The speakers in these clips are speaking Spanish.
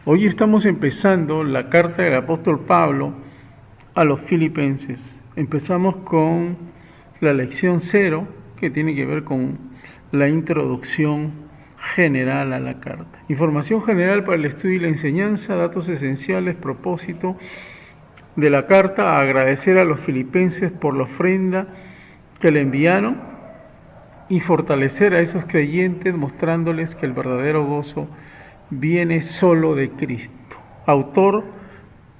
Hoy estamos empezando la carta del apóstol Pablo a los filipenses. Empezamos con la lección 0, que tiene que ver con la introducción general a la carta. Información general para el estudio y la enseñanza, datos esenciales, propósito de la carta, agradecer a los filipenses por la ofrenda que le enviaron y fortalecer a esos creyentes mostrándoles que el verdadero gozo viene solo de Cristo. Autor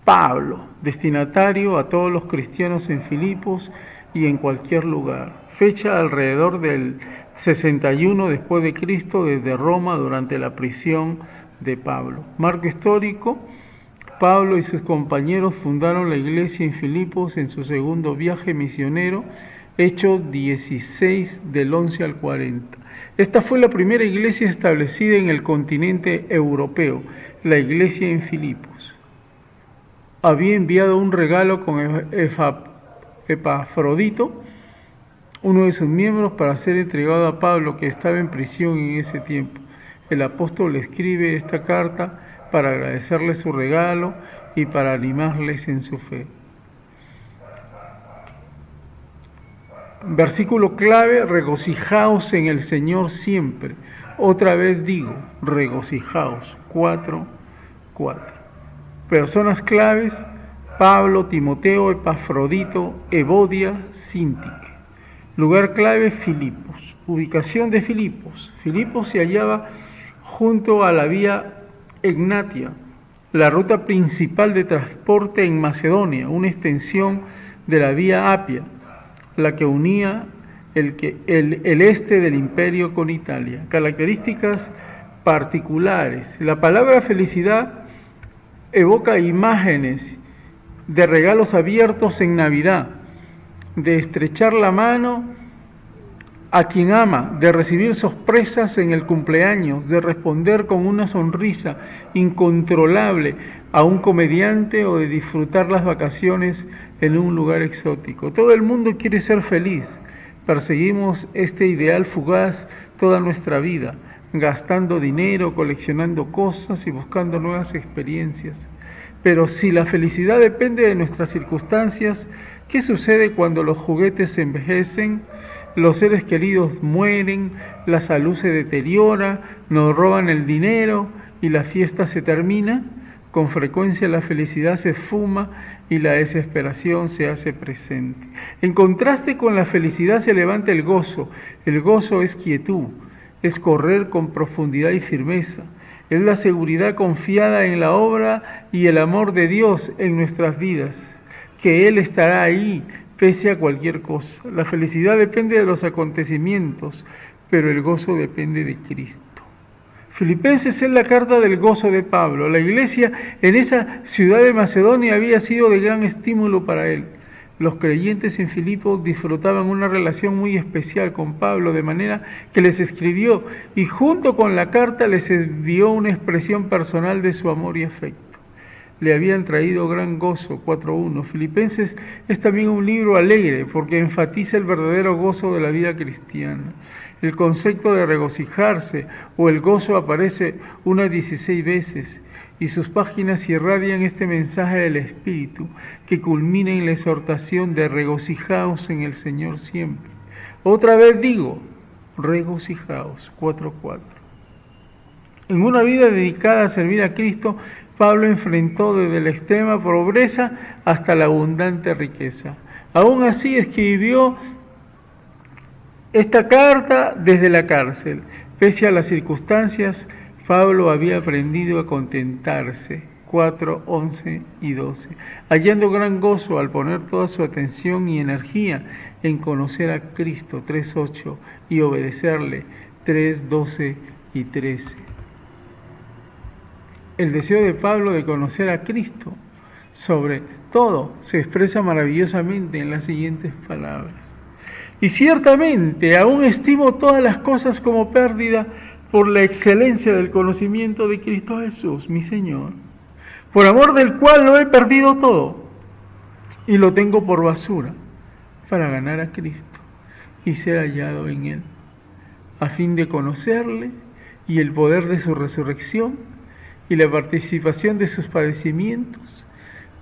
Pablo, destinatario a todos los cristianos en Filipos y en cualquier lugar. Fecha alrededor del 61 después de Cristo desde Roma durante la prisión de Pablo. Marco histórico: Pablo y sus compañeros fundaron la iglesia en Filipos en su segundo viaje misionero, Hechos 16 del 11 al 40. Esta fue la primera iglesia establecida en el continente europeo, la iglesia en Filipos. Había enviado un regalo con Epafrodito, uno de sus miembros, para ser entregado a Pablo, que estaba en prisión en ese tiempo. El apóstol le escribe esta carta para agradecerle su regalo y para animarles en su fe. Versículo clave: regocijaos en el Señor siempre. Otra vez digo, regocijaos. 4:4. Personas claves: Pablo, Timoteo, Epafrodito, Evodia, Síntique. Lugar clave: Filipos. Ubicación de Filipos. Filipos se hallaba junto a la vía Egnatia, la ruta principal de transporte en Macedonia, una extensión de la vía Apia, la que unía el este del imperio con Italia. Características particulares: la palabra felicidad evoca imágenes de regalos abiertos en Navidad, de estrechar la mano a quien ama, de recibir sorpresas en el cumpleaños, de responder con una sonrisa incontrolable a un comediante o de disfrutar las vacaciones en un lugar exótico. Todo el mundo quiere ser feliz. Perseguimos este ideal fugaz toda nuestra vida, gastando dinero, coleccionando cosas y buscando nuevas experiencias. Pero si la felicidad depende de nuestras circunstancias, ¿qué sucede cuando los juguetes se envejecen, los seres queridos mueren, la salud se deteriora, nos roban el dinero y la fiesta se termina? Con frecuencia la felicidad se esfuma y la desesperación se hace presente. En contraste con la felicidad se levanta el gozo. El gozo es quietud, es correr con profundidad y firmeza. Es la seguridad confiada en la obra y el amor de Dios en nuestras vidas, que Él estará ahí pese a cualquier cosa. La felicidad depende de los acontecimientos, pero el gozo depende de Cristo. Filipenses es la carta del gozo de Pablo. La iglesia en esa ciudad de Macedonia había sido de gran estímulo para él. Los creyentes en Filipos disfrutaban una relación muy especial con Pablo, de manera que les escribió y junto con la carta les envió una expresión personal de su amor y afecto. Le habían traído gran gozo. 4:1. Filipenses es también un libro alegre porque enfatiza el verdadero gozo de la vida cristiana. El concepto de regocijarse o el gozo aparece unas 16 veces y sus páginas irradian este mensaje del Espíritu que culmina en la exhortación de regocijaos en el Señor siempre. Otra vez digo, regocijaos. 4:4. En una vida dedicada a servir a Cristo, Pablo enfrentó desde la extrema pobreza hasta la abundante riqueza. Aún así escribió esta carta desde la cárcel. Pese a las circunstancias, Pablo había aprendido a contentarse. 4:11 y 12. Hallando gran gozo al poner toda su atención y energía en conocer a Cristo. 3:8 y obedecerle. 3:12 y 13. El deseo de Pablo de conocer a Cristo, sobre todo, se expresa maravillosamente en las siguientes palabras. Y ciertamente aún estimo todas las cosas como pérdida por la excelencia del conocimiento de Cristo Jesús, mi Señor, por amor del cual lo he perdido todo y lo tengo por basura para ganar a Cristo y ser hallado en Él, a fin de conocerle y el poder de su resurrección y la participación de sus padecimientos,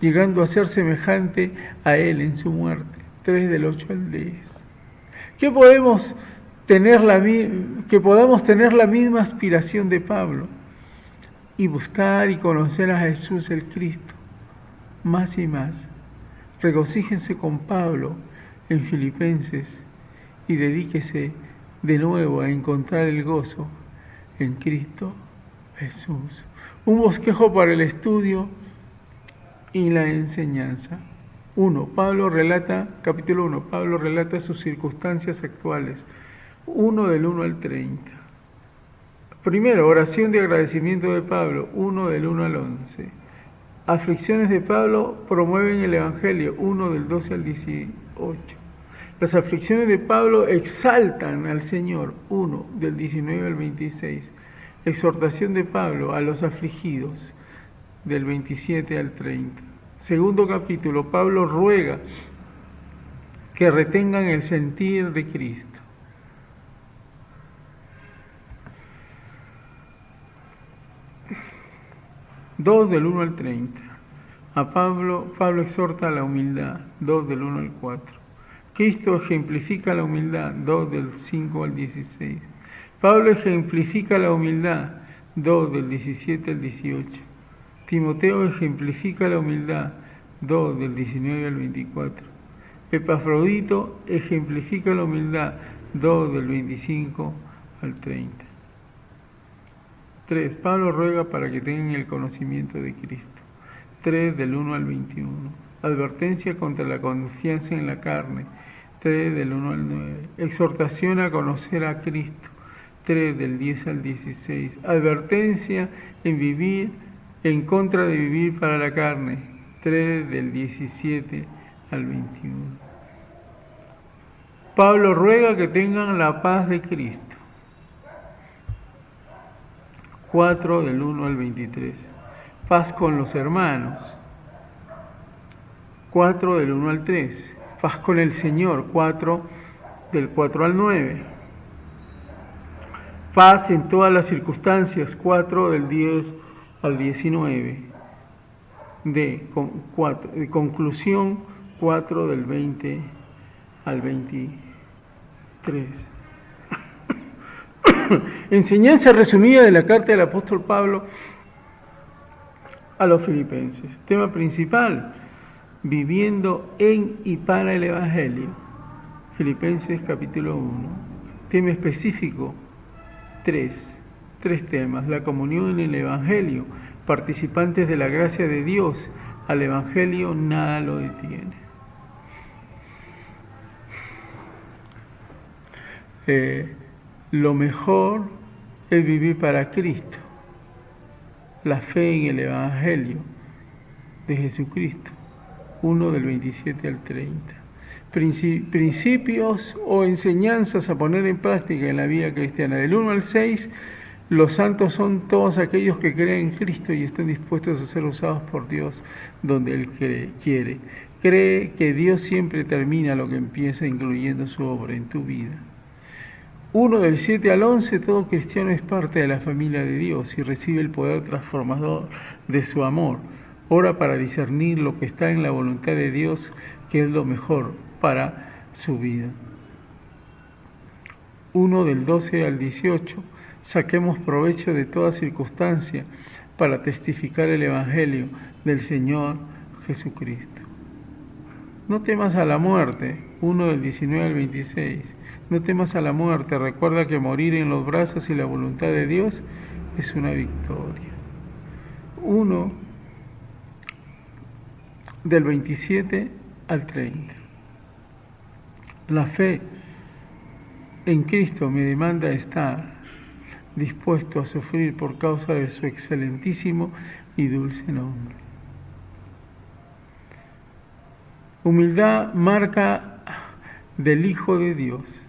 llegando a ser semejante a Él en su muerte. 3 del 8 al 10. Que podamos tener la misma aspiración de Pablo y buscar y conocer a Jesús el Cristo más y más. Regocíjense con Pablo en Filipenses y dedíquese de nuevo a encontrar el gozo en Cristo Jesús. Un bosquejo para el estudio y la enseñanza. Capítulo 1, Pablo relata sus circunstancias actuales. 1 del 1 al 30. Primero, oración de agradecimiento de Pablo, 1 del 1 al 11. Aflicciones de Pablo promueven el Evangelio, 1 del 12 al 18. Las aflicciones de Pablo exaltan al Señor, 1 del 19 al 26. Exhortación de Pablo a los afligidos, del 27 al 30. Segundo capítulo, Pablo ruega que retengan el sentir de Cristo. Dos del 1 al 30. A Pablo exhorta a la humildad, 2 del 1 al 4. Cristo ejemplifica la humildad, 2 del 5 al 16. Pablo ejemplifica la humildad, 2 del 17 al 18. Timoteo ejemplifica la humildad, 2 del 19 al 24. Epafrodito ejemplifica la humildad, 2 del 25 al 30. 3. Pablo ruega para que tengan el conocimiento de Cristo. 3 del 1 al 21. Advertencia contra la confianza en la carne. 3 del 1 al 9. Exhortación a conocer a Cristo. 3 del 10 al 16. Advertencia en contra de vivir para la carne. 3 del 17 al 21. Pablo ruega que tengan la paz de Cristo. 4 del 1 al 23. Paz con los hermanos. 4 del 1 al 3. Paz con el Señor. 4 del 4 al 9. Paz en todas las circunstancias. 4 del 10 al 19. De conclusión. 4 del 20 al 23. Enseñanza resumida de la carta del apóstol Pablo a los filipenses. Tema principal: viviendo en y para el Evangelio. Filipenses capítulo 1. Tema específico: tres temas. La comunión en el Evangelio. Participantes de la gracia de Dios. Al Evangelio nada lo detiene. Lo mejor es vivir para Cristo, la fe en el Evangelio de Jesucristo, 1 del 27 al 30. Principios o enseñanzas a poner en práctica en la vida cristiana, del 1 al 6. Los santos son todos aquellos que creen en Cristo y están dispuestos a ser usados por Dios donde Él quiere. Cree que Dios siempre termina lo que empieza, incluyendo su obra en tu vida. 1 del 7 al 11, todo cristiano es parte de la familia de Dios y recibe el poder transformador de su amor. Ora para discernir lo que está en la voluntad de Dios, que es lo mejor para su vida. 1 del 12 al 18, saquemos provecho de toda circunstancia para testificar el Evangelio del Señor Jesucristo. No temas a la muerte, 1 del 19 al 26. No temas a la muerte, recuerda que morir en los brazos y la voluntad de Dios es una victoria. 1 del 27 al 30. La fe en Cristo me demanda estar dispuesto a sufrir por causa de su excelentísimo y dulce nombre. Humildad, marca del Hijo de Dios.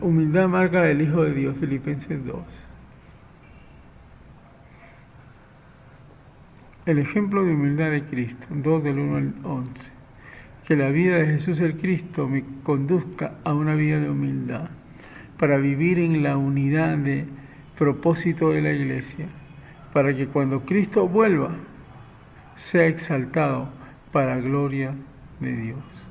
Humildad, marca del Hijo de Dios, Filipenses 2. El ejemplo de humildad de Cristo, 2 del 1 al 11. Que la vida de Jesús el Cristo me conduzca a una vida de humildad, para vivir en la unidad de propósito de la Iglesia, para que cuando Cristo vuelva, sea exaltado para gloria de Dios.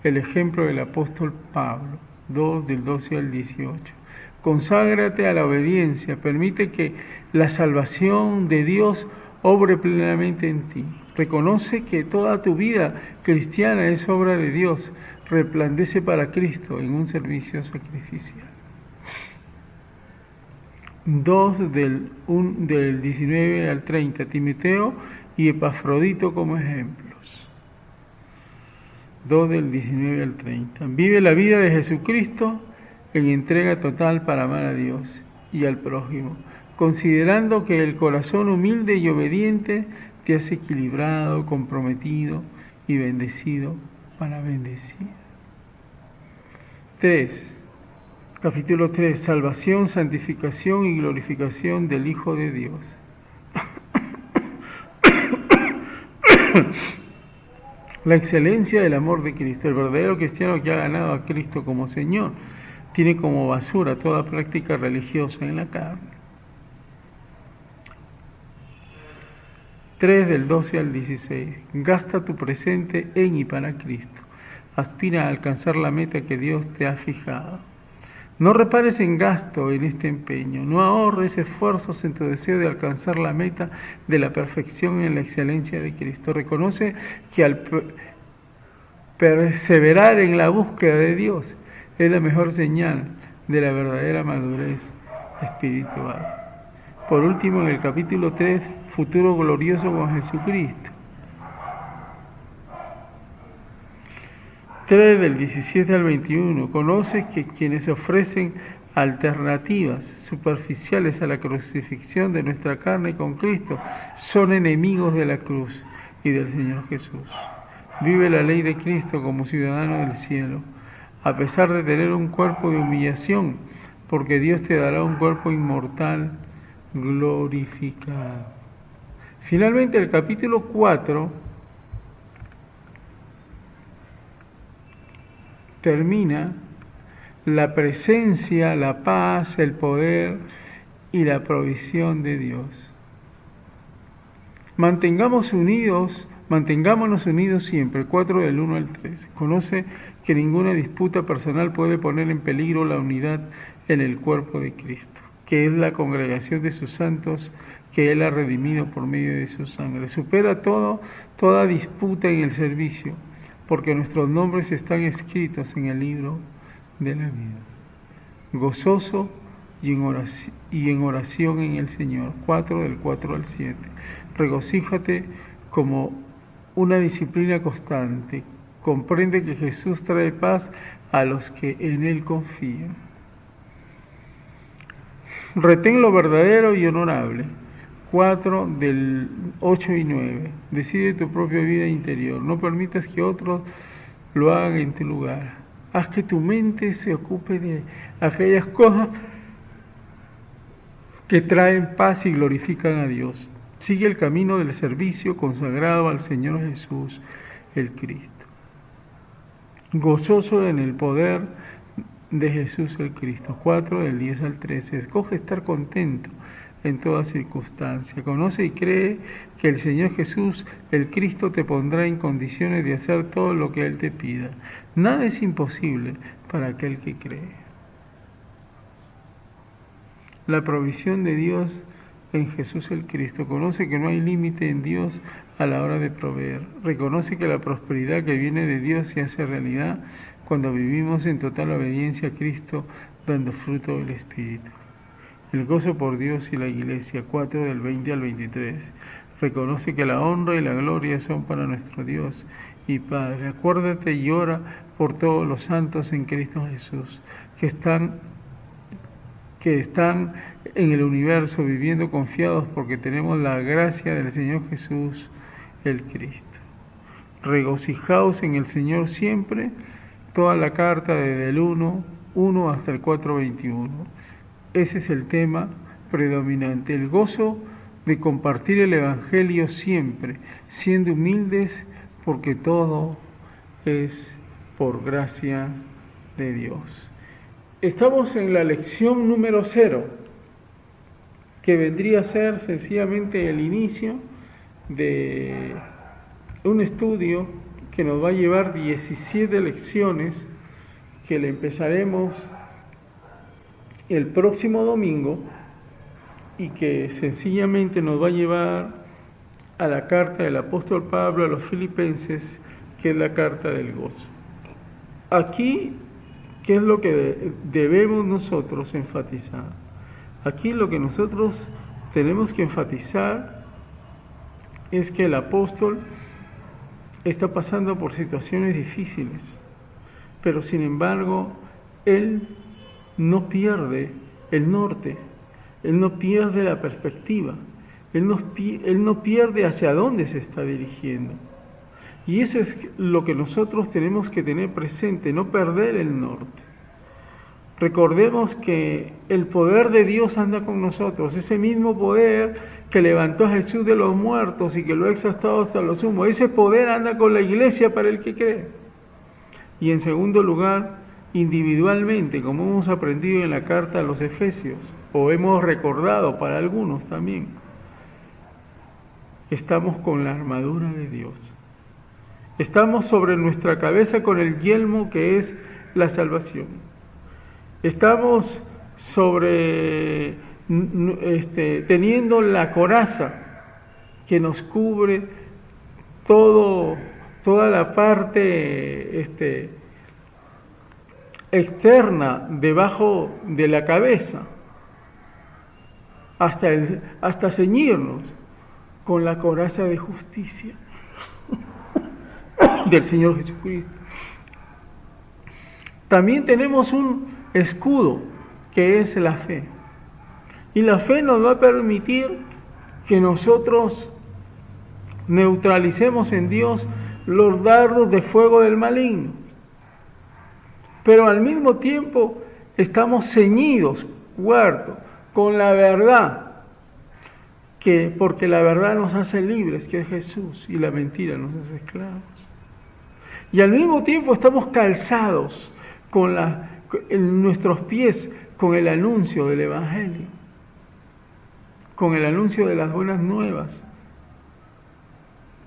El ejemplo del apóstol Pablo, 2 del 12 al 18. Conságrate a la obediencia, permite que la salvación de Dios obre plenamente en ti. Reconoce que toda tu vida cristiana es obra de Dios. Resplandece para Cristo en un servicio sacrificial. 2 del 19 al 30, Timoteo y Epafrodito como ejemplos. 2 del 19 al 30. Vive la vida de Jesucristo en entrega total para amar a Dios y al prójimo, considerando que el corazón humilde y obediente te hace equilibrado, comprometido y bendecido para bendecir. 3. Capítulo 3. Salvación, santificación y glorificación del Hijo de Dios. La excelencia del amor de Cristo. El verdadero cristiano que ha ganado a Cristo como Señor tiene como basura toda práctica religiosa en la carne. 3 del 12 al 16. Gasta tu presente en y para Cristo. Aspira a alcanzar la meta que Dios te ha fijado. No repares en gasto en este empeño, no ahorres esfuerzos en tu deseo de alcanzar la meta de la perfección en la excelencia de Cristo. Reconoce que al perseverar en la búsqueda de Dios es la mejor señal de la verdadera madurez espiritual. Por último, en el capítulo 3, futuro glorioso con Jesucristo. 3 del 17 al 21, conoce que quienes ofrecen alternativas superficiales a la crucifixión de nuestra carne con Cristo son enemigos de la cruz y del Señor Jesús. Vive la ley de Cristo como ciudadano del cielo, a pesar de tener un cuerpo de humillación, porque Dios te dará un cuerpo inmortal glorificado. Finalmente, el capítulo 4 termina la presencia, la paz, el poder y la provisión de Dios. Mantengámonos unidos siempre. 4 del 1 al 3. Conoce que ninguna disputa personal puede poner en peligro la unidad en el cuerpo de Cristo, que es la congregación de sus santos que Él ha redimido por medio de su sangre. Supera toda disputa en el servicio, porque nuestros nombres están escritos en el libro de la vida. Gozoso y en oración en el Señor. 4 del 4 al 7. Regocíjate como una disciplina constante. Comprende que Jesús trae paz a los que en Él confían. Retén lo verdadero y honorable. 4 del 8 y 9. Decide tu propia vida interior. No permitas que otros lo hagan en tu lugar. Haz que tu mente se ocupe de aquellas cosas que traen paz y glorifican a Dios. Sigue el camino del servicio consagrado al Señor Jesús, el Cristo. Gozoso en el poder de Jesús el Cristo. 4 del 10 al 13. Escoge estar contento en toda circunstancia. Conoce y cree que el Señor Jesús, el Cristo, te pondrá en condiciones de hacer todo lo que Él te pida. Nada es imposible para aquel que cree. La provisión de Dios en Jesús el Cristo. Conoce que no hay límite en Dios a la hora de proveer. Reconoce que la prosperidad que viene de Dios se hace realidad cuando vivimos en total obediencia a Cristo, dando fruto del Espíritu. El gozo por Dios y la Iglesia. 4 del 20 al 23. Reconoce que la honra y la gloria son para nuestro Dios y Padre. Acuérdate y ora por todos los santos en Cristo Jesús, que están en el universo viviendo confiados porque tenemos la gracia del Señor Jesús, el Cristo. Regocijaos en el Señor siempre. Toda la carta desde el 1 hasta el 4:21. Ese es el tema predominante, el gozo de compartir el Evangelio siempre, siendo humildes porque todo es por gracia de Dios. Estamos en la lección número 0, que vendría a ser sencillamente el inicio de un estudio que nos va a llevar 17 lecciones, que le empezaremos el próximo domingo y que sencillamente nos va a llevar a la carta del apóstol Pablo a los Filipenses, que es la carta del gozo. Aquí, ¿qué es lo que debemos nosotros enfatizar? Aquí lo que nosotros tenemos que enfatizar es que el apóstol está pasando por situaciones difíciles, pero sin embargo, él no pierde el norte, él no pierde la perspectiva, él no pierde hacia dónde se está dirigiendo. Y eso es lo que nosotros tenemos que tener presente, no perder el norte. Recordemos que el poder de Dios anda con nosotros, ese mismo poder que levantó a Jesús de los muertos y que lo ha exaltado hasta lo sumo, ese poder anda con la iglesia para el que cree. Y en segundo lugar, individualmente, como hemos aprendido en la carta a los Efesios, o hemos recordado para algunos también, estamos con la armadura de Dios. Estamos sobre nuestra cabeza con el yelmo que es la salvación. Estamos teniendo la coraza que nos cubre toda la parte externa debajo de la cabeza, hasta ceñirnos con la coraza de justicia del Señor Jesucristo. También tenemos un escudo que es la fe. Y la fe nos va a permitir que nosotros neutralicemos en Dios los dardos de fuego del maligno. Pero al mismo tiempo estamos ceñidos, cuarto, con la verdad, porque la verdad nos hace libres, que es Jesús, y la mentira nos hace esclavos. Y al mismo tiempo estamos calzados en nuestros pies con el anuncio del Evangelio, con el anuncio de las buenas nuevas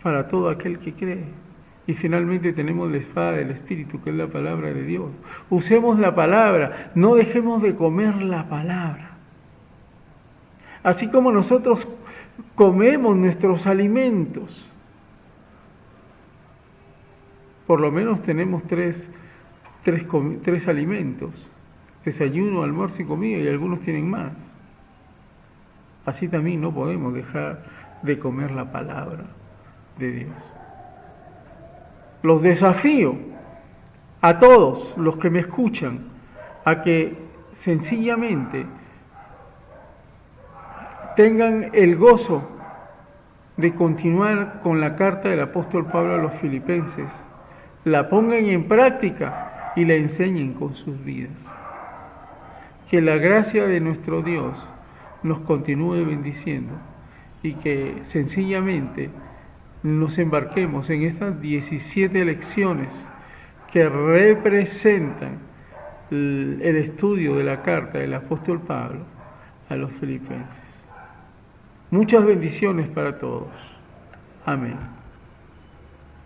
para todo aquel que cree. Y finalmente tenemos la espada del Espíritu, que es la palabra de Dios. Usemos la palabra, no dejemos de comer la palabra. Así como nosotros comemos nuestros alimentos, por lo menos tenemos tres alimentos: desayuno, almuerzo y comida, y algunos tienen más. Así también no podemos dejar de comer la palabra de Dios. Los desafío a todos los que me escuchan a que sencillamente tengan el gozo de continuar con la carta del apóstol Pablo a los Filipenses, la pongan en práctica y la enseñen con sus vidas. Que la gracia de nuestro Dios nos continúe bendiciendo y que sencillamente nos embarquemos en estas 17 lecciones que representan el estudio de la carta del apóstol Pablo a los Filipenses. Muchas bendiciones para todos. Amén.